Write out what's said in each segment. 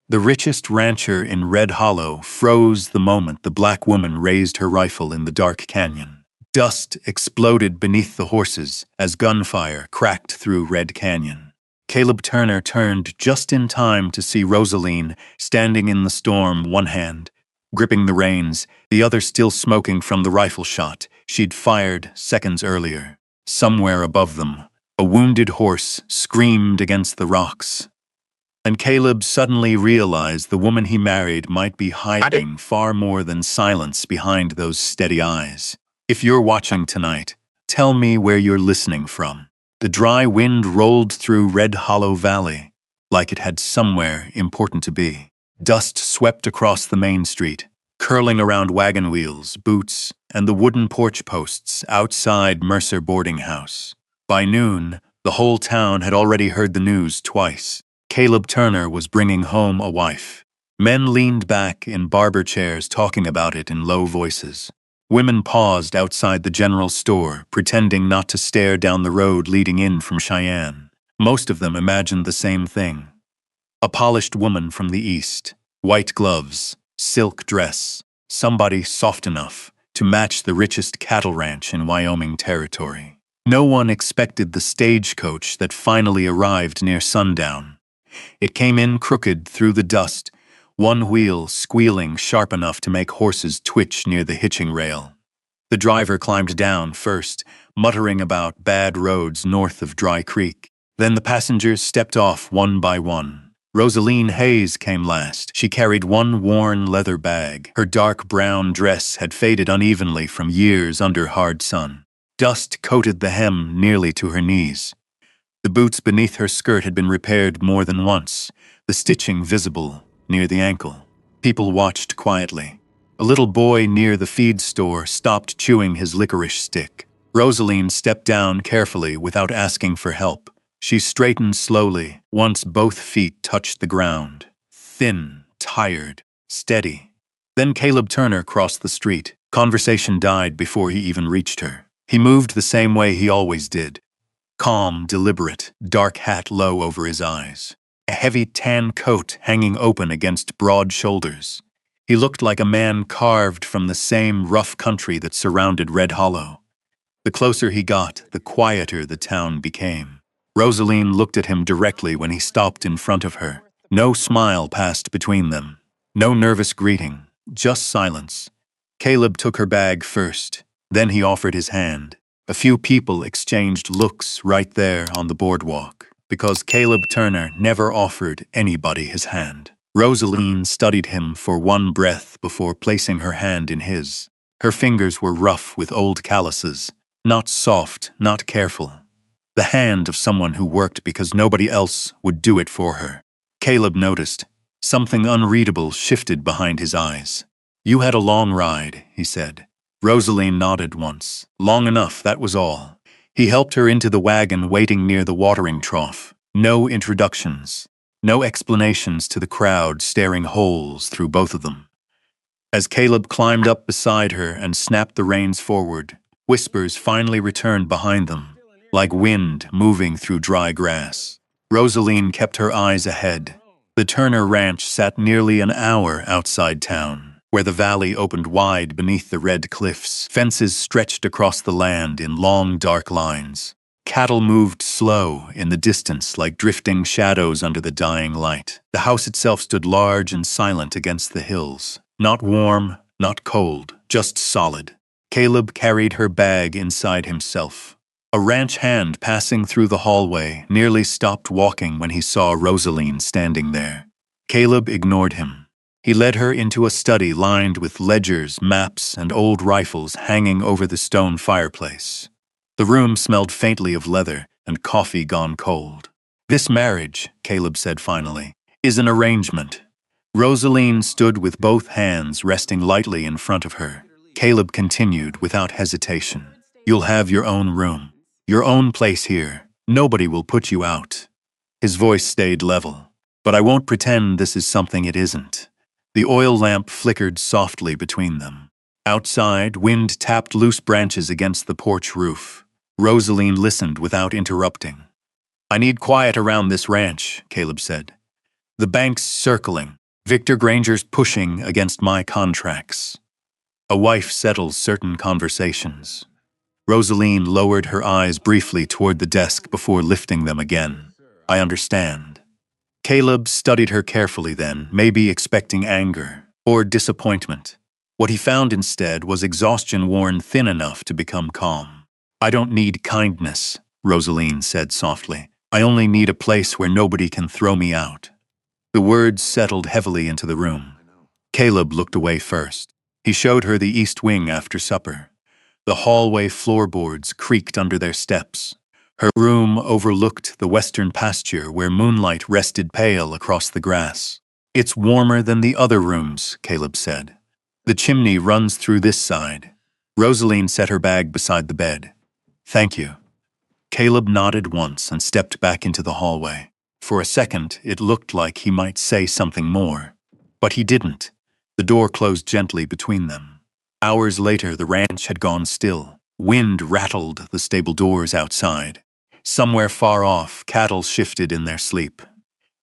The richest rancher in Red Hollow froze the moment the black woman raised her rifle in the dark canyon. Dust exploded beneath the horses as gunfire cracked through Red Canyon. Caleb Turner turned just in time to see Rosaline standing in the storm, one hand gripping the reins, the other still smoking from the rifle shot she'd fired seconds earlier. Somewhere above them, a wounded horse screamed against the rocks. And Caleb suddenly realized the woman he married might be hiding far more than silence behind those steady eyes. If you're watching tonight, tell me where you're listening from. The dry wind rolled through Red Hollow Valley, like it had somewhere important to be. Dust swept across the main street, curling around wagon wheels, boots, and the wooden porch posts outside Mercer Boarding House. By noon, the whole town had already heard the news twice. Caleb Turner was bringing home a wife. Men leaned back in barber chairs talking about it in low voices. Women paused outside the general store, pretending not to stare down the road leading in from Cheyenne. Most of them imagined the same thing. A polished woman from the east, white gloves, silk dress, somebody soft enough to match the richest cattle ranch in Wyoming territory. No one expected the stagecoach that finally arrived near sundown. It came in crooked through the dust, one wheel squealing sharp enough to make horses twitch near the hitching rail. The driver climbed down first, muttering about bad roads north of Dry Creek. Then the passengers stepped off one by one. Rosaline Hayes came last. She carried one worn leather bag. Her dark brown dress had faded unevenly from years under hard sun. Dust coated the hem nearly to her knees. The boots beneath her skirt had been repaired more than once, the stitching visible near the ankle. People watched quietly. A little boy near the feed store stopped chewing his licorice stick. Rosaline stepped down carefully without asking for help. She straightened slowly once both feet touched the ground. Thin, tired, steady. Then Caleb Turner crossed the street. Conversation died before he even reached her. He moved the same way he always did. Calm, deliberate, dark hat low over his eyes. A heavy tan coat hanging open against broad shoulders. He looked like a man carved from the same rough country that surrounded Red Hollow. The closer he got, the quieter the town became. Rosaline looked at him directly when he stopped in front of her. No smile passed between them. No nervous greeting, just silence. Caleb took her bag first. Then he offered his hand. A few people exchanged looks right there on the boardwalk, because Caleb Turner never offered anybody his hand. Rosaline studied him for one breath before placing her hand in his. Her fingers were rough with old calluses, not soft, not careful. The hand of someone who worked because nobody else would do it for her. Caleb noticed. Something unreadable shifted behind his eyes. "You had a long ride," he said. Rosaline nodded once. Long enough, that was all. He helped her into the wagon waiting near the watering trough. No introductions. No explanations to the crowd staring holes through both of them. As Caleb climbed up beside her and snapped the reins forward, whispers finally returned behind them, like wind moving through dry grass. Rosaline kept her eyes ahead. The Turner Ranch sat nearly an hour outside town, where the valley opened wide beneath the red cliffs. Fences stretched across the land in long, dark lines. Cattle moved slow in the distance like drifting shadows under the dying light. The house itself stood large and silent against the hills. Not warm, not cold, just solid. Caleb carried her bag inside himself. A ranch hand passing through the hallway nearly stopped walking when he saw Rosaline standing there. Caleb ignored him. He led her into a study lined with ledgers, maps, and old rifles hanging over the stone fireplace. The room smelled faintly of leather and coffee gone cold. "This marriage," Caleb said finally, "is an arrangement." Rosaline stood with both hands resting lightly in front of her. Caleb continued without hesitation. "You'll have your own room. Your own place here. Nobody will put you out." His voice stayed level. "But I won't pretend this is something it isn't." The oil lamp flickered softly between them. Outside, wind tapped loose branches against the porch roof. Rosaline listened without interrupting. "I need quiet around this ranch," Caleb said. "The bank's circling. Victor Granger's pushing against my contracts. A wife settles certain conversations. Rosaline lowered her eyes briefly toward the desk before lifting them again. I understand. Caleb studied her carefully then, maybe expecting anger or disappointment. What he found instead was exhaustion worn thin enough to become calm. I don't need kindness, Rosaline said softly. I only need a place where nobody can throw me out. The words settled heavily into the room. Caleb looked away first. He showed her the east wing after supper. The hallway floorboards creaked under their steps. Her room overlooked the western pasture where moonlight rested pale across the grass. It's warmer than the other rooms, Caleb said. The chimney runs through this side. Rosaline set her bag beside the bed. Thank you. Caleb nodded once and stepped back into the hallway. For a second, it looked like he might say something more. But he didn't. The door closed gently between them. Hours later, the ranch had gone still. Wind rattled the stable doors outside. Somewhere far off, cattle shifted in their sleep.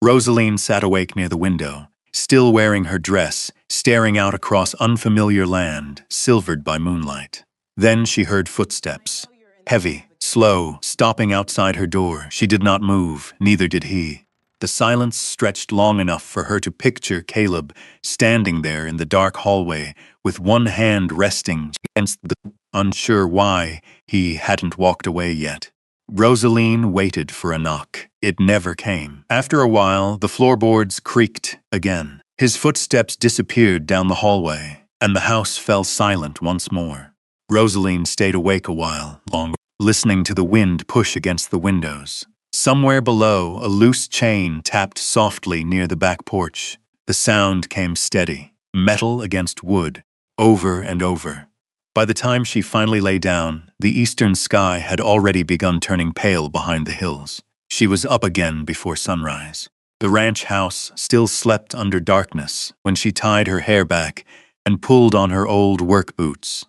Rosaline sat awake near the window, still wearing her dress, staring out across unfamiliar land, silvered by moonlight. Then she heard footsteps. Heavy, slow, stopping outside her door. She did not move, neither did he. The silence stretched long enough for her to picture Caleb standing there in the dark hallway with one hand resting against the unsure why he hadn't walked away yet. Rosaline waited for a knock. It never came. After a while, the floorboards creaked again. His footsteps disappeared down the hallway, and the house fell silent once more. Rosaline stayed awake a while longer, listening to the wind push against the windows. Somewhere below, a loose chain tapped softly near the back porch. The sound came steady, metal against wood, over and over. By the time she finally lay down, the eastern sky had already begun turning pale behind the hills. She was up again before sunrise. The ranch house still slept under darkness when she tied her hair back and pulled on her old work boots.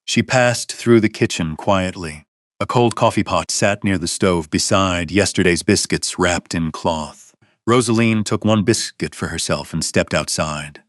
She passed through the kitchen quietly. A cold coffee pot sat near the stove beside yesterday's biscuits wrapped in cloth. Rosaline took one biscuit for herself and stepped outside.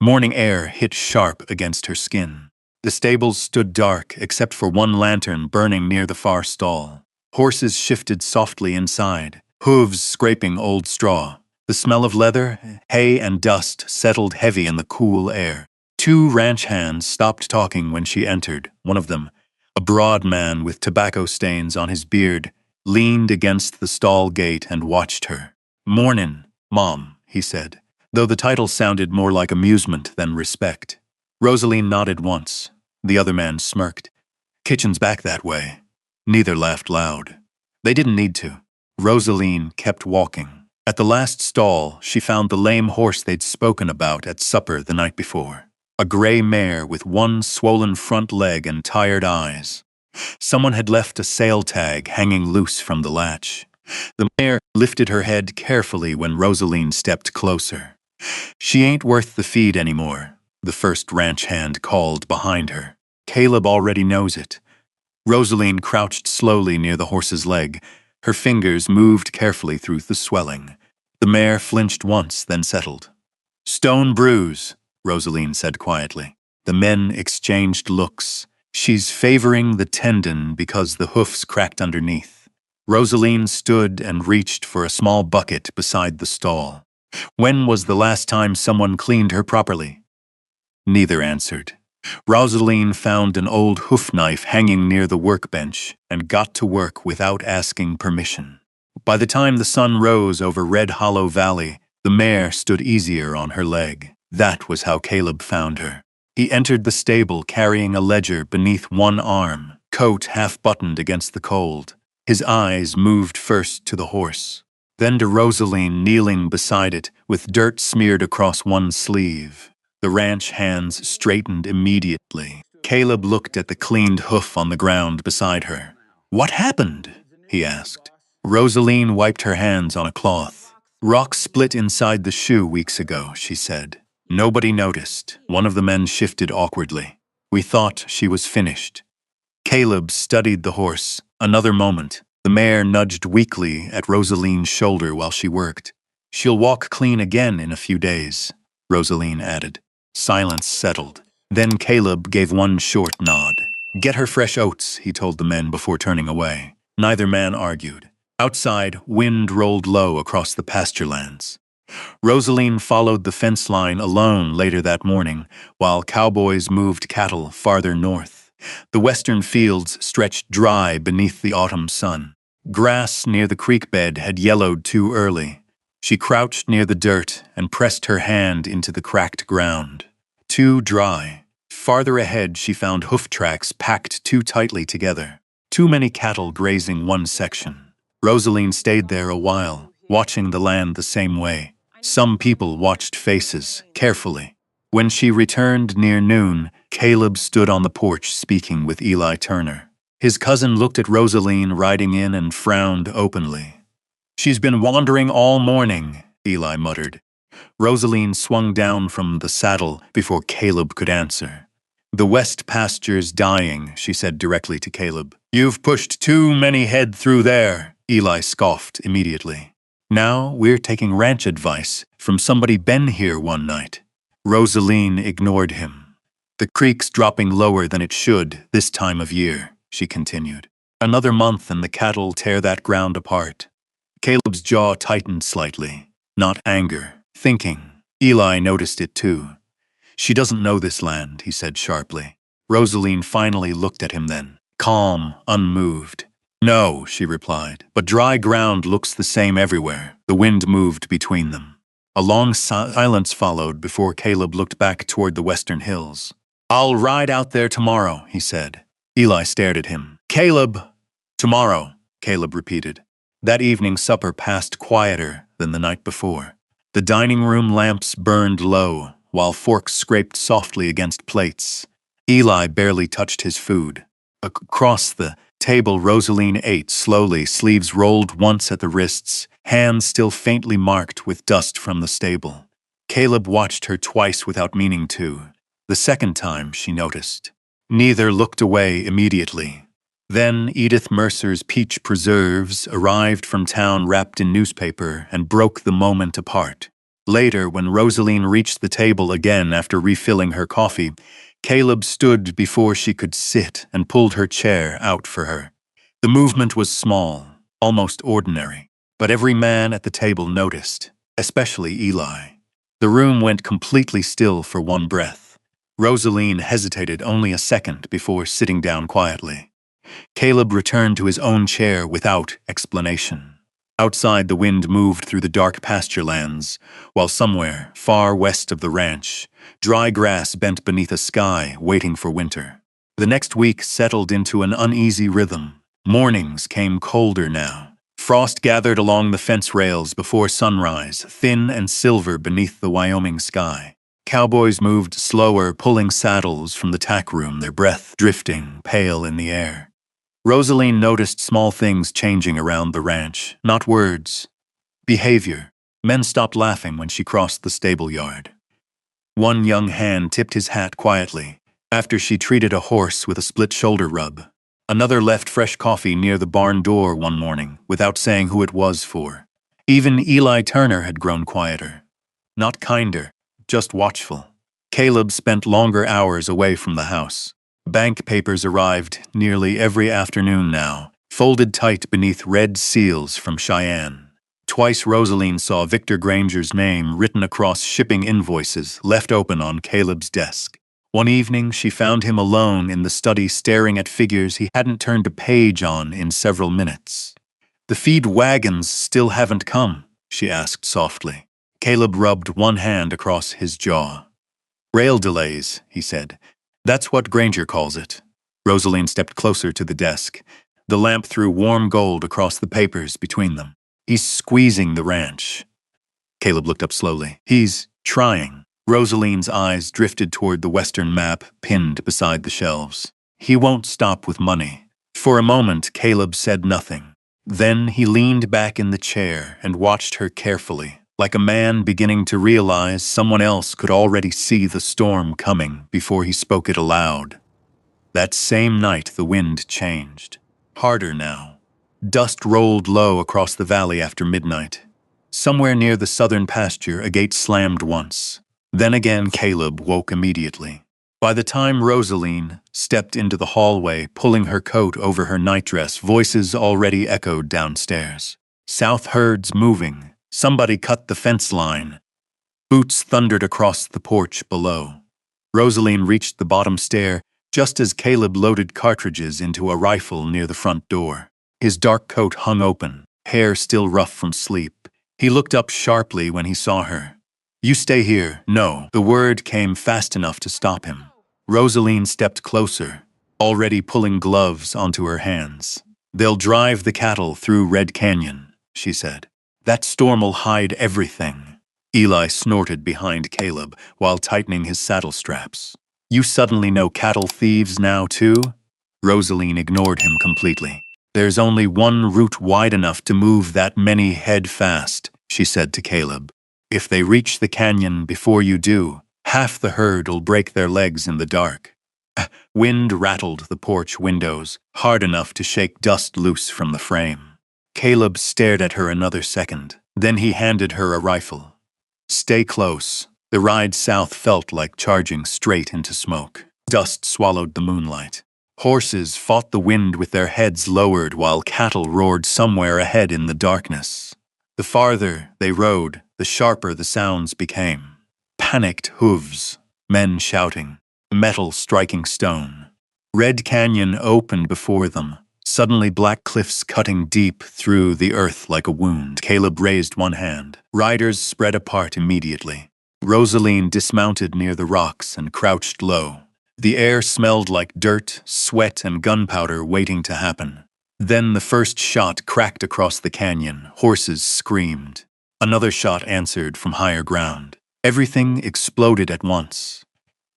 Morning air hit sharp against her skin. The stables stood dark except for one lantern burning near the far stall. Horses shifted softly inside, hooves scraping old straw. The smell of leather, hay, and dust settled heavy in the cool air. Two ranch hands stopped talking when she entered. One of them, a broad man with tobacco stains on his beard, leaned against the stall gate and watched her. "Mornin', Mom," he said, though the title sounded more like amusement than respect. Rosaline nodded once. The other man smirked. "Kitchen's back that way." Neither laughed loud. They didn't need to. Rosaline kept walking. At the last stall, she found the lame horse they'd spoken about at supper the night before. A gray mare with one swollen front leg and tired eyes. Someone had left a sale tag hanging loose from the latch. The mare lifted her head carefully when Rosaline stepped closer. "She ain't worth the feed anymore," the first ranch hand called behind her. "Caleb already knows it." Rosaline crouched slowly near the horse's leg. Her fingers moved carefully through the swelling. The mare flinched once, then settled. "Stone bruise," Rosaline said quietly. The men exchanged looks. "She's favoring the tendon because the hoofs cracked underneath." Rosaline stood and reached for a small bucket beside the stall. When was the last time someone cleaned her properly? Neither answered. Rosaline found an old hoof knife hanging near the workbench and got to work without asking permission. By the time the sun rose over Red Hollow Valley, the mare stood easier on her leg. That was how Caleb found her. He entered the stable carrying a ledger beneath one arm, coat half-buttoned against the cold. His eyes moved first to the horse, then to Rosaline kneeling beside it with dirt smeared across one sleeve. The ranch hands straightened immediately. Caleb looked at the cleaned hoof on the ground beside her. "What happened?" he asked. Rosaline wiped her hands on a cloth. "Rock split inside the shoe weeks ago," she said. Nobody noticed. One of the men shifted awkwardly. "We thought she was finished." Caleb studied the horse. Another moment. The mare nudged weakly at Rosaline's shoulder while she worked. "She'll walk clean again in a few days." Rosaline added. Silence settled. Then Caleb gave one short nod. Get her fresh oats, he told the men before turning away. Neither man argued. Outside, wind rolled low across the pasture lands. Rosaline followed the fence line alone later that morning, while cowboys moved cattle farther north. The western fields stretched dry beneath the autumn sun. Grass near the creek bed had yellowed too early. She crouched near the dirt and pressed her hand into the cracked ground. Too dry. Farther ahead, she found hoof tracks packed too tightly together. Too many cattle grazing one section. Rosaline stayed there a while, watching the land the same way. Some people watched faces, carefully. When she returned near noon, Caleb stood on the porch speaking with Eli Turner. His cousin looked at Rosaline riding in and frowned openly. She's been wandering all morning, Eli muttered. Rosaline swung down from the saddle before Caleb could answer. The west pasture's dying, she said directly to Caleb. You've pushed too many head through there, Eli scoffed immediately. Now we're taking ranch advice from somebody been here one night. Rosaline ignored him. The creek's dropping lower than it should this time of year, she continued. Another month and the cattle tear that ground apart. Caleb's jaw tightened slightly. Not anger, thinking. Eli noticed it too. She doesn't know this land, he said sharply. Rosaline finally looked at him then, calm, unmoved. No, she replied, but dry ground looks the same everywhere. The wind moved between them. A long silence followed before Caleb looked back toward the western hills. I'll ride out there tomorrow, he said. Eli stared at him. Caleb! Tomorrow, Caleb repeated. That evening supper passed quieter than the night before. The dining room lamps burned low, while forks scraped softly against plates. Eli barely touched his food. Across the table, Rosaline ate slowly, sleeves rolled once at the wrists, hands still faintly marked with dust from the stable. Caleb watched her twice without meaning to. The second time, she noticed. Neither looked away immediately. Then Edith Mercer's peach preserves arrived from town wrapped in newspaper and broke the moment apart. Later, when Rosaline reached the table again after refilling her coffee, Caleb stood before she could sit and pulled her chair out for her. The movement was small, almost ordinary, but every man at the table noticed, especially Eli. The room went completely still for one breath. Rosaline hesitated only a second before sitting down quietly. Caleb returned to his own chair without explanation. Outside, the wind moved through the dark pasture lands, while somewhere, far west of the ranch, dry grass bent beneath a sky waiting for winter. The next week settled into an uneasy rhythm. Mornings came colder now. Frost gathered along the fence rails before sunrise, thin and silver beneath the Wyoming sky. Cowboys moved slower, pulling saddles from the tack room, their breath drifting, pale in the air. Rosaline noticed small things changing around the ranch, not words. Behavior. Men stopped laughing when she crossed the stable yard. One young hand tipped his hat quietly after she treated a horse with a split shoulder rub. Another left fresh coffee near the barn door one morning without saying who it was for. Even Eli Turner had grown quieter. Not kinder, just watchful. Caleb spent longer hours away from the house. Bank papers arrived nearly every afternoon now, folded tight beneath red seals from Cheyenne. Twice Rosaline saw Victor Granger's name written across shipping invoices left open on Caleb's desk. One evening, she found him alone in the study staring at figures he hadn't turned a page on in several minutes. The feed wagons still haven't come, she asked softly. Caleb rubbed one hand across his jaw. Rail delays, he said. That's what Granger calls it. Rosaline stepped closer to the desk. The lamp threw warm gold across the papers between them. He's squeezing the ranch. Caleb looked up slowly. He's trying. Rosaline's eyes drifted toward the western map pinned beside the shelves. He won't stop with money. For a moment, Caleb said nothing. Then he leaned back in the chair and watched her carefully, like a man beginning to realize someone else could already see the storm coming before he spoke it aloud. That same night, the wind changed. Harder now. Dust rolled low across the valley after midnight. Somewhere near the southern pasture, a gate slammed once. Then again Caleb woke immediately. By the time Rosaline stepped into the hallway, pulling her coat over her nightdress, voices already echoed downstairs. South herds moving. Somebody cut the fence line. Boots thundered across the porch below. Rosaline reached the bottom stair just as Caleb loaded cartridges into a rifle near the front door. His dark coat hung open, hair still rough from sleep. He looked up sharply when he saw her. "You stay here." "No." The word came fast enough to stop him. Rosaline stepped closer, already pulling gloves onto her hands. "They'll drive the cattle through Red Canyon," she said. "That storm'll hide everything." Eli snorted behind Caleb while tightening his saddle straps. "You suddenly know cattle thieves now, too?" Rosaline ignored him completely. "There's only one route wide enough to move that many head fast," she said to Caleb. "If they reach the canyon before you do, half the herd'll break their legs in the dark." Wind rattled the porch windows, hard enough to shake dust loose from the frame. Caleb stared at her another second. Then he handed her a rifle. "Stay close." The ride south felt like charging straight into smoke. Dust swallowed the moonlight. Horses fought the wind with their heads lowered while cattle roared somewhere ahead in the darkness. The farther they rode, the sharper the sounds became. Panicked hooves, men shouting, metal striking stone. Red Canyon opened before them, suddenly black cliffs cutting deep through the earth like a wound. Caleb raised one hand. Riders spread apart immediately. Rosaline dismounted near the rocks and crouched low. The air smelled like dirt, sweat, and gunpowder waiting to happen. Then the first shot cracked across the canyon. Horses screamed. Another shot answered from higher ground. Everything exploded at once.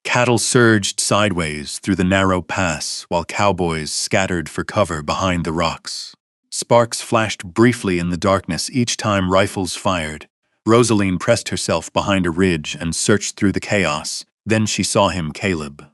Cattle surged sideways through the narrow pass while cowboys scattered for cover behind the rocks. Sparks flashed briefly in the darkness each time rifles fired. Rosaline pressed herself behind a ridge and searched through the chaos. Then she saw him, Caleb.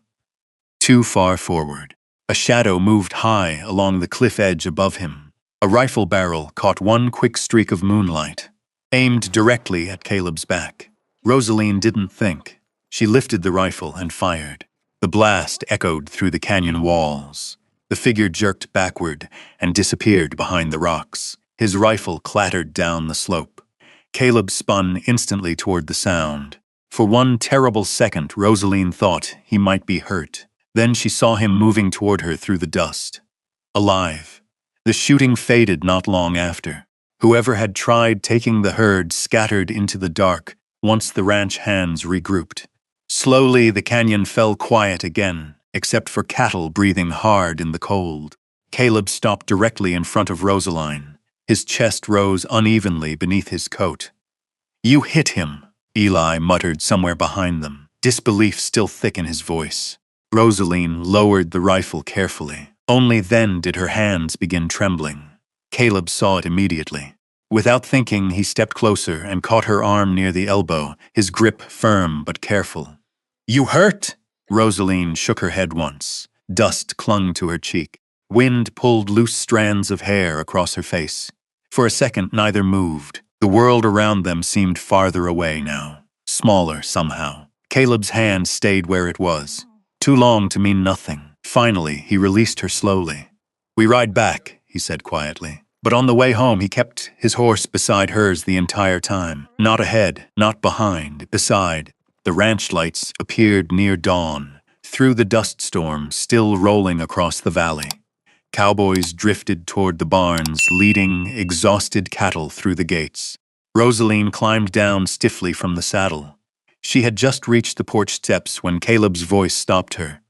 Too far forward. A shadow moved high along the cliff edge above him. A rifle barrel caught one quick streak of moonlight, aimed directly at Caleb's back. Rosaline didn't think. She lifted the rifle and fired. The blast echoed through the canyon walls. The figure jerked backward and disappeared behind the rocks. His rifle clattered down the slope. Caleb spun instantly toward the sound. For one terrible second, Rosaline thought he might be hurt. Then she saw him moving toward her through the dust. Alive. The shooting faded not long after. Whoever had tried taking the herd scattered into the dark once the ranch hands regrouped. Slowly, the canyon fell quiet again, except for cattle breathing hard in the cold. Caleb stopped directly in front of Rosaline. His chest rose unevenly beneath his coat. "You hit him," Eli muttered somewhere behind them, disbelief still thick in his voice. Rosaline lowered the rifle carefully. Only then did her hands begin trembling. Caleb saw it immediately. Without thinking, he stepped closer and caught her arm near the elbow, his grip firm but careful. "You hurt?" Rosaline shook her head once. Dust clung to her cheek. Wind pulled loose strands of hair across her face. For a second, neither moved. The world around them seemed farther away now, smaller somehow. Caleb's hand stayed where it was, too long to mean nothing. Finally, he released her slowly. "We ride back," he said quietly. But on the way home, he kept his horse beside hers the entire time. Not ahead, not behind, beside. The ranch lights appeared near dawn, through the dust storm still rolling across the valley. Cowboys drifted toward the barns, leading exhausted cattle through the gates. Rosaline climbed down stiffly from the saddle. She had just reached the porch steps when Caleb's voice stopped her.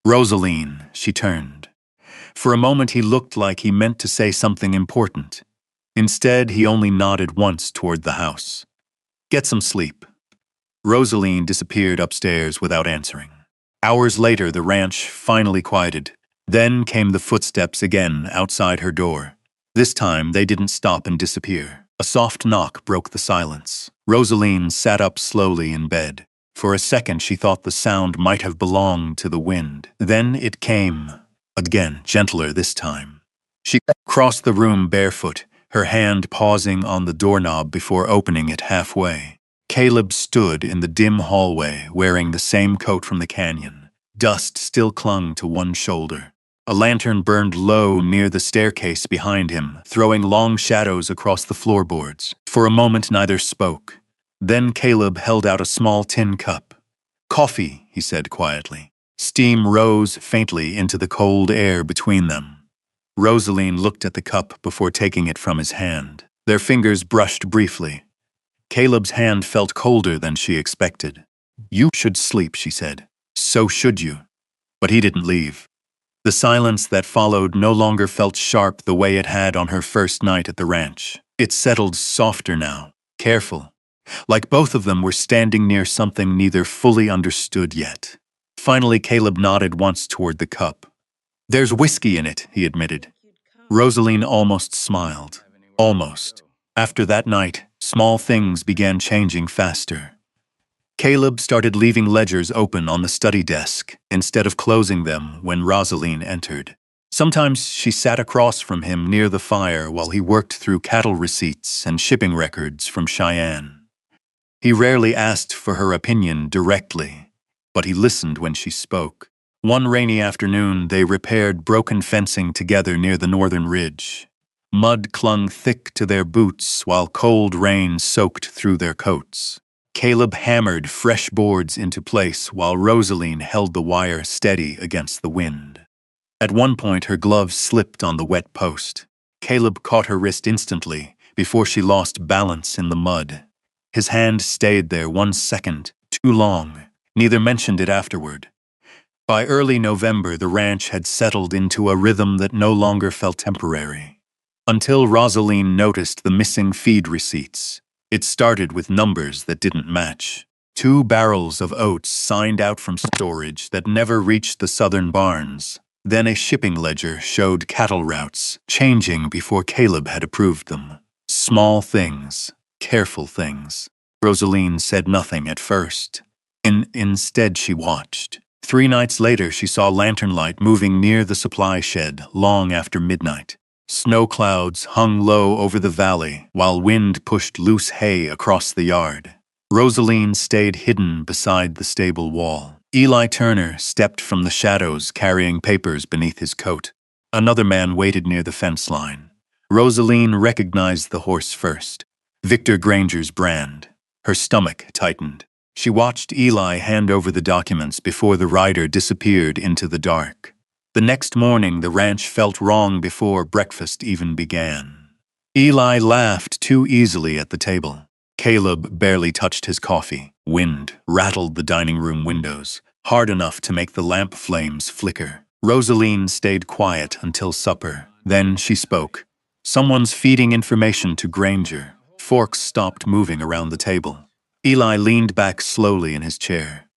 "Rosaline," she turned. For a moment he looked like he meant to say something important. Instead, he only nodded once toward the house. "Get some sleep." Rosaline disappeared upstairs without answering. Hours later, the ranch finally quieted. Then came the footsteps again outside her door. This time, they didn't stop and disappear. A soft knock broke the silence. Rosaline sat up slowly in bed. For a second, she thought the sound might have belonged to the wind. Then it came. Again, gentler this time. She crossed the room barefoot, her hand pausing on the doorknob before opening it halfway. Caleb stood in the dim hallway wearing the same coat from the canyon. Dust still clung to one shoulder. A lantern burned low near the staircase behind him, throwing long shadows across the floorboards. For a moment neither spoke. Then Caleb held out a small tin cup. "Coffee," he said quietly. Steam rose faintly into the cold air between them. Rosaline looked at the cup before taking it from his hand. Their fingers brushed briefly. Caleb's hand felt colder than she expected. "You should sleep," she said. "So should you." But he didn't leave. The silence that followed no longer felt sharp the way it had on her first night at the ranch. It settled softer now, careful, like both of them were standing near something neither fully understood yet. Finally, Caleb nodded once toward the cup. "There's whiskey in it," he admitted. Rosaline almost smiled. Almost. After that night, small things began changing faster. Caleb started leaving ledgers open on the study desk instead of closing them when Rosaline entered. Sometimes she sat across from him near the fire while he worked through cattle receipts and shipping records from Cheyenne. He rarely asked for her opinion directly, but he listened when she spoke. One rainy afternoon, they repaired broken fencing together near the northern ridge. Mud clung thick to their boots while cold rain soaked through their coats. Caleb hammered fresh boards into place while Rosaline held the wire steady against the wind. At one point, her glove slipped on the wet post. Caleb caught her wrist instantly before she lost balance in the mud. His hand stayed there 1 second, too long. Neither mentioned it afterward. By early November, the ranch had settled into a rhythm that no longer felt temporary. Until Rosaline noticed the missing feed receipts. It started with numbers that didn't match. 2 barrels of oats signed out from storage that never reached the southern barns. Then a shipping ledger showed cattle routes, changing before Caleb had approved them. Small things, careful things. Rosaline said nothing at first. Instead, she watched. 3 nights later, she saw lantern light moving near the supply shed long after midnight. Snow clouds hung low over the valley while wind pushed loose hay across the yard. Rosaline stayed hidden beside the stable wall. Eli Turner stepped from the shadows carrying papers beneath his coat. Another man waited near the fence line. Rosaline recognized the horse first. Victor Granger's brand. Her stomach tightened. She watched Eli hand over the documents before the rider disappeared into the dark. The next morning, the ranch felt wrong before breakfast even began. Eli laughed too easily at the table. Caleb barely touched his coffee. Wind rattled the dining room windows, hard enough to make the lamp flames flicker. Rosaline stayed quiet until supper. Then she spoke. "Someone's feeding information to Granger." Forks stopped moving around the table. Eli leaned back slowly in his chair.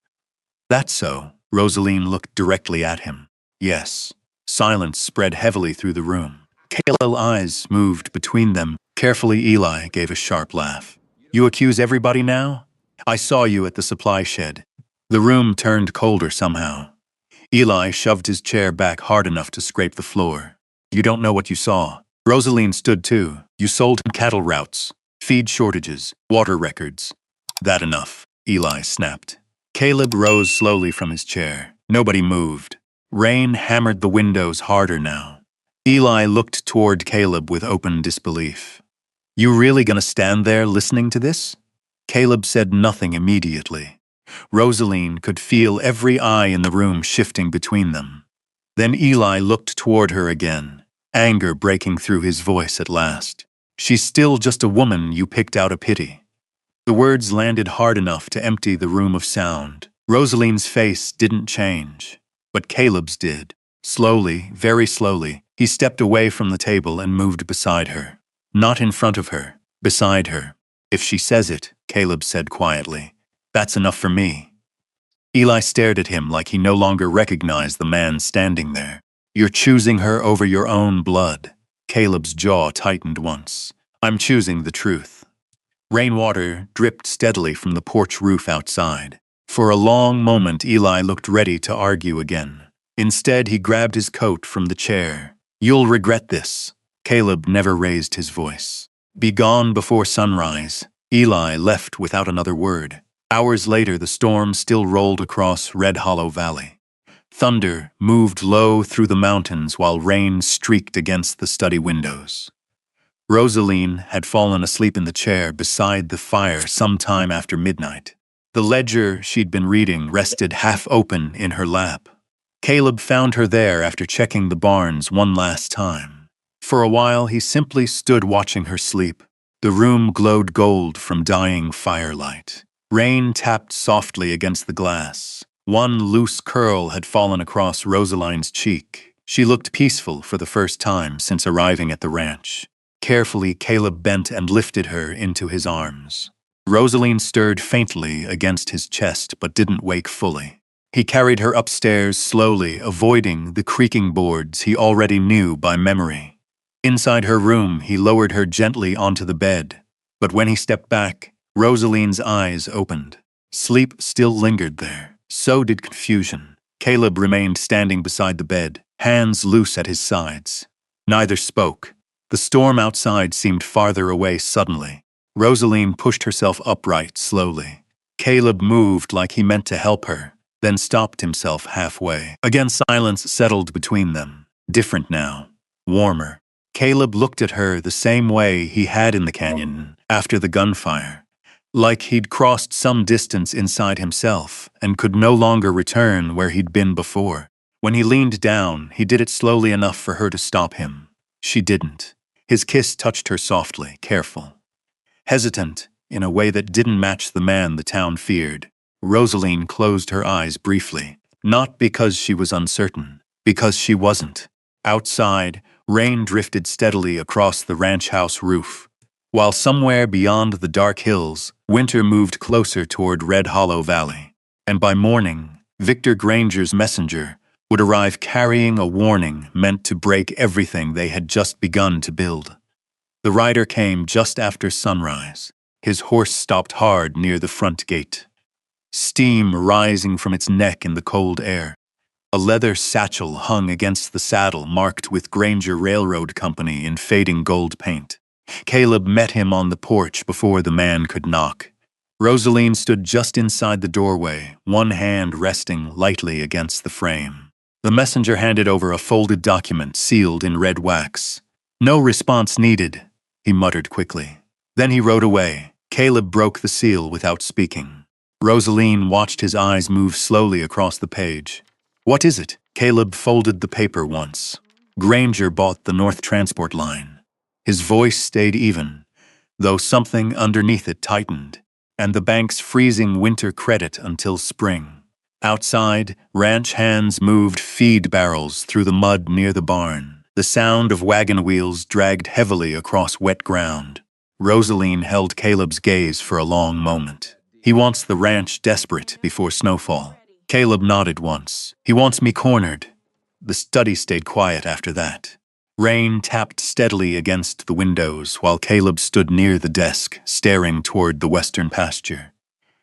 "That's so." Rosaline looked directly at him. "Yes." Silence spread heavily through the room. Caleb's eyes moved between them. Carefully, Eli gave a sharp laugh. "You accuse everybody now? I saw you at the supply shed." The room turned colder somehow. Eli shoved his chair back hard enough to scrape the floor. "You don't know what you saw." Rosaline stood too. "You sold him cattle routes, feed shortages, water records." "That enough," Eli snapped. Caleb rose slowly from his chair. Nobody moved. Rain hammered the windows harder now. Eli looked toward Caleb with open disbelief. "You really gonna stand there listening to this?" Caleb said nothing immediately. Rosaline could feel every eye in the room shifting between them. Then Eli looked toward her again, anger breaking through his voice at last. "She's still just a woman you picked out of pity." The words landed hard enough to empty the room of sound. Rosaline's face didn't change, but Caleb's did. Slowly, very slowly, he stepped away from the table and moved beside her. Not in front of her, beside her. "If she says it," Caleb said quietly, "that's enough for me." Eli stared at him like he no longer recognized the man standing there. "You're choosing her over your own blood." Caleb's jaw tightened once. "I'm choosing the truth." Rainwater dripped steadily from the porch roof outside. For a long moment, Eli looked ready to argue again. Instead, he grabbed his coat from the chair. "You'll regret this." Caleb never raised his voice. "Be gone before sunrise. Eli left without another word. Hours later, the storm still rolled across Red Hollow Valley. Thunder moved low through the mountains while rain streaked against the study windows. Rosaline had fallen asleep in the chair beside the fire sometime after midnight. The ledger she'd been reading rested half open in her lap. Caleb found her there after checking the barns one last time. For a while, he simply stood watching her sleep. The room glowed gold from dying firelight. Rain tapped softly against the glass. One loose curl had fallen across Rosaline's cheek. She looked peaceful for the first time since arriving at the ranch. Carefully, Caleb bent and lifted her into his arms. Rosaline stirred faintly against his chest but didn't wake fully. He carried her upstairs slowly, avoiding the creaking boards he already knew by memory. Inside her room, he lowered her gently onto the bed. But when he stepped back, Rosaline's eyes opened. Sleep still lingered there. So did confusion. Caleb remained standing beside the bed, hands loose at his sides. Neither spoke. The storm outside seemed farther away suddenly. Rosaline pushed herself upright slowly. Caleb moved like he meant to help her, then stopped himself halfway. Again, silence settled between them. Different now. Warmer. Caleb looked at her the same way he had in the canyon after the gunfire. Like he'd crossed some distance inside himself and could no longer return where he'd been before. When he leaned down, he did it slowly enough for her to stop him. She didn't. His kiss touched her softly, careful. Hesitant, in a way that didn't match the man the town feared, Rosaline closed her eyes briefly. Not because she was uncertain, because she wasn't. Outside, rain drifted steadily across the ranch house roof, while somewhere beyond the dark hills, winter moved closer toward Red Hollow Valley. And by morning, Victor Granger's messenger would arrive carrying a warning meant to break everything they had just begun to build. The rider came just after sunrise. His horse stopped hard near the front gate, steam rising from its neck in the cold air. A leather satchel hung against the saddle marked with Granger Railroad Company in fading gold paint. Caleb met him on the porch before the man could knock. Rosaline stood just inside the doorway, one hand resting lightly against the frame. The messenger handed over a folded document sealed in red wax. "No response needed," he muttered quickly. Then he rode away. Caleb broke the seal without speaking. Rosaline watched his eyes move slowly across the page. "What is it?" Caleb folded the paper once. "Granger bought the North Transport Line." His voice stayed even, though something underneath it tightened, and the bank's freezing winter credit until spring. Outside, ranch hands moved feed barrels through the mud near the barn. The sound of wagon wheels dragged heavily across wet ground. Rosaline held Caleb's gaze for a long moment. "He wants the ranch desperate before snowfall." Caleb nodded once. "He wants me cornered." The study stayed quiet after that. Rain tapped steadily against the windows while Caleb stood near the desk, staring toward the western pasture.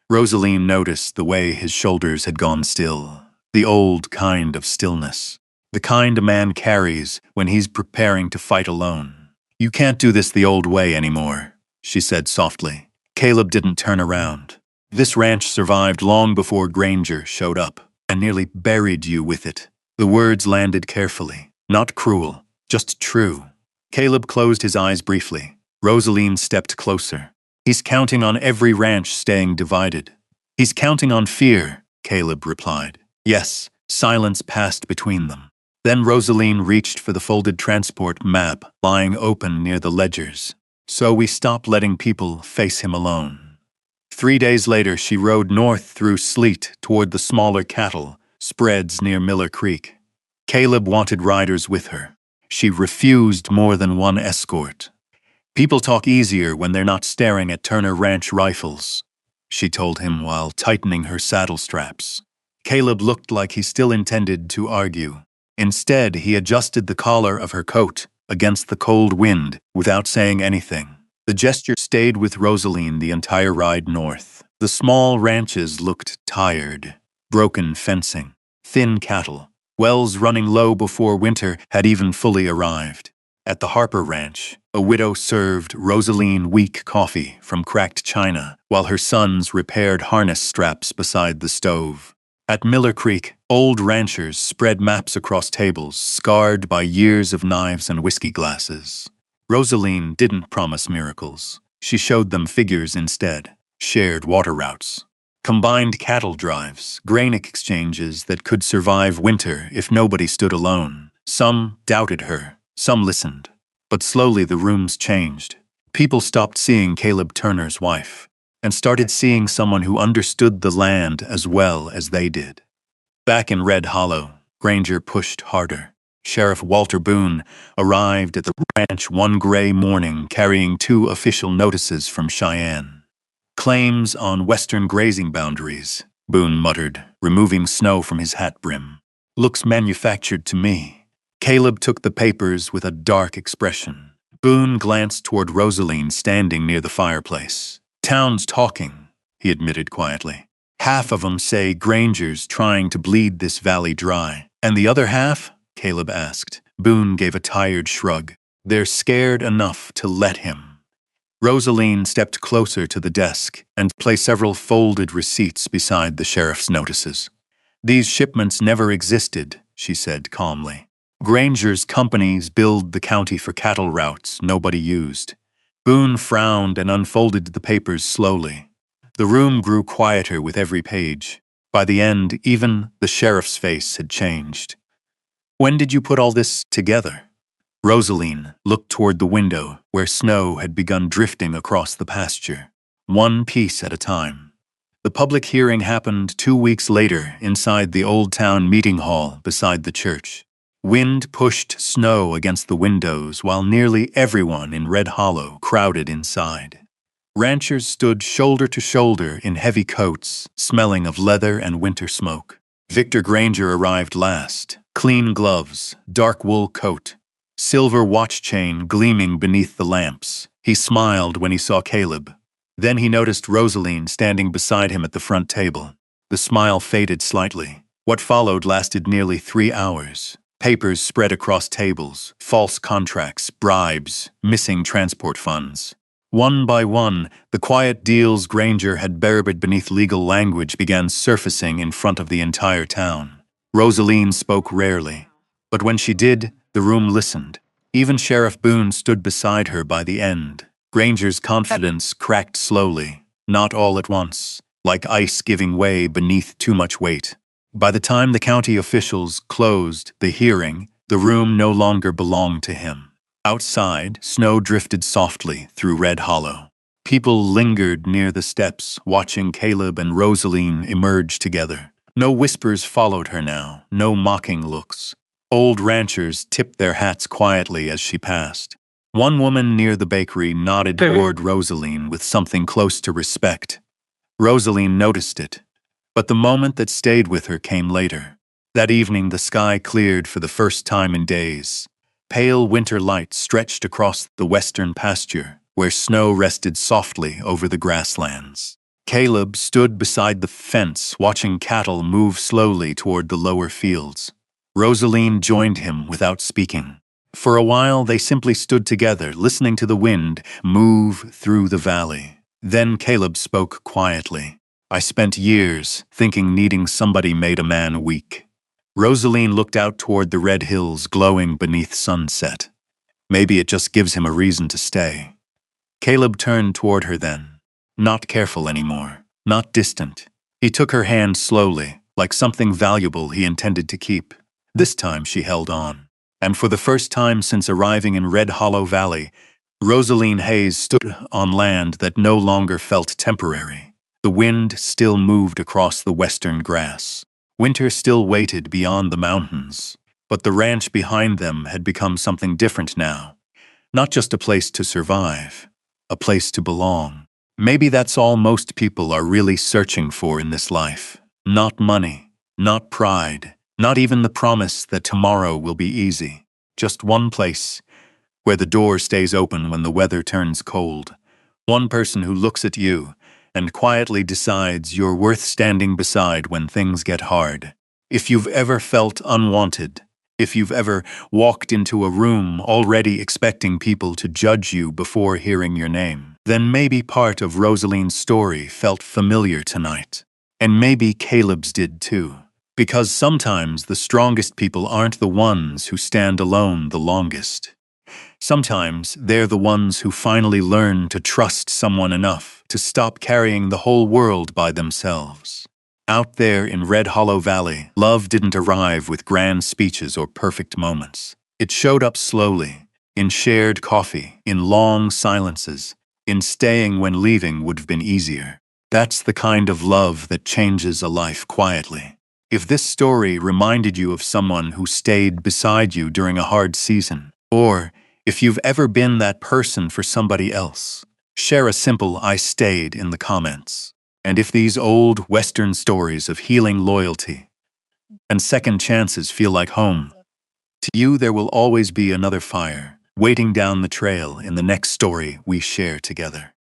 Rosaline noticed the way his shoulders had gone still, the old kind of stillness, the kind a man carries when he's preparing to fight alone. "You can't do this the old way anymore," she said softly. Caleb didn't turn around. "This ranch survived long before Granger showed up, and nearly buried you with it." The words landed carefully, not cruel. Just true. Caleb closed his eyes briefly. Rosaline stepped closer. "He's counting on every ranch staying divided." "He's counting on fear," Caleb replied. Yes, silence passed between them. Then Rosaline reached for the folded transport map lying open near the ledgers. "So we stop letting people face him alone." 3 days later, she rode north through sleet toward the smaller cattle spreads near Miller Creek. Caleb wanted riders with her. She refused more than one escort. "People talk easier when they're not staring at Turner Ranch rifles," she told him while tightening her saddle straps. Caleb looked like he still intended to argue. Instead, he adjusted the collar of her coat against the cold wind without saying anything. The gesture stayed with Rosaline the entire ride north. The small ranches looked tired. Broken fencing, thin cattle, wells running low before winter had even fully arrived. At the Harper Ranch, a widow served Rosaline weak coffee from cracked china while her sons repaired harness straps beside the stove. At Miller Creek, old ranchers spread maps across tables scarred by years of knives and whiskey glasses. Rosaline didn't promise miracles. She showed them figures instead, shared water routes, combined cattle drives, grain exchanges that could survive winter if nobody stood alone. Some doubted her, some listened. But slowly the rooms changed. People stopped seeing Caleb Turner's wife and started seeing someone who understood the land as well as they did. Back in Red Hollow, Granger pushed harder. Sheriff Walter Boone arrived at the ranch one gray morning carrying 2 official notices from Cheyenne. Claims on western grazing boundaries, Boone muttered, removing snow from his hat brim. Looks manufactured to me. Caleb took the papers with a dark expression. Boone glanced toward Rosaline standing near the fireplace. Town's talking, he admitted quietly. Half of them say Granger's trying to bleed this valley dry. And the other half? Caleb asked. Boone gave a tired shrug. They're scared enough to let him. Rosaline stepped closer to the desk and placed several folded receipts beside the sheriff's notices. These shipments never existed, she said calmly. Granger's companies billed the county for cattle routes nobody used. Boone frowned and unfolded the papers slowly. The room grew quieter with every page. By the end, even the sheriff's face had changed. When did you put all this together? Rosaline looked toward the window where snow had begun drifting across the pasture, one piece at a time. The public hearing happened 2 weeks later inside the Old Town Meeting Hall beside the church. Wind pushed snow against the windows while nearly everyone in Red Hollow crowded inside. Ranchers stood shoulder to shoulder in heavy coats, smelling of leather and winter smoke. Victor Granger arrived last. Clean gloves, dark wool coat, silver watch chain gleaming beneath the lamps. He smiled when he saw Caleb. Then he noticed Rosaline standing beside him at the front table. The smile faded slightly. What followed lasted nearly 3 hours. Papers spread across tables, false contracts, bribes, missing transport funds. One by one, the quiet deals Granger had buried beneath legal language began surfacing in front of the entire town. Rosaline spoke rarely, but when she did, the room listened. Even Sheriff Boone stood beside her by the end. Granger's confidence cracked slowly, not all at once, like ice giving way beneath too much weight. By the time the county officials closed the hearing, the room no longer belonged to him. Outside, snow drifted softly through Red Hollow. People lingered near the steps, watching Caleb and Rosaline emerge together. No whispers followed her now, no mocking looks. Old ranchers tipped their hats quietly as she passed. One woman near the bakery nodded toward Rosaline with something close to respect. Rosaline noticed it, but the moment that stayed with her came later. That evening the sky cleared for the first time in days. Pale winter light stretched across the western pasture, where snow rested softly over the grasslands. Caleb stood beside the fence, watching cattle move slowly toward the lower fields. Rosaline joined him without speaking. For a while they simply stood together, listening to the wind move through the valley. Then Caleb spoke quietly. I spent years thinking needing somebody made a man weak. Rosaline looked out toward the red hills glowing beneath sunset. Maybe it just gives him a reason to stay. Caleb turned toward her then. Not careful anymore, not distant. He took her hand slowly, like something valuable he intended to keep. This time she held on. And for the first time since arriving in Red Hollow Valley, Rosaline Hayes stood on land that no longer felt temporary. The wind still moved across the western grass. Winter still waited beyond the mountains. But the ranch behind them had become something different now. Not just a place to survive, a place to belong. Maybe that's all most people are really searching for in this life. Not money, not pride, not even the promise that tomorrow will be easy. Just one place where the door stays open when the weather turns cold. One person who looks at you and quietly decides you're worth standing beside when things get hard. If you've ever felt unwanted, If you've ever walked into a room already expecting people to judge you before hearing your name, then maybe part of Rosaline's story felt familiar tonight. And maybe Caleb's did too. Because sometimes the strongest people aren't the ones who stand alone the longest. Sometimes they're the ones who finally learn to trust someone enough to stop carrying the whole world by themselves. Out there in Red Hollow Valley, love didn't arrive with grand speeches or perfect moments. It showed up slowly, in shared coffee, in long silences, in staying when leaving would have been easier. That's the kind of love that changes a life quietly. If this story reminded you of someone who stayed beside you during a hard season, or if you've ever been that person for somebody else, share a simple "I stayed" in the comments. And if these old Western stories of healing loyalty and second chances feel like home, to you there will always be another fire waiting down the trail in the next story we share together.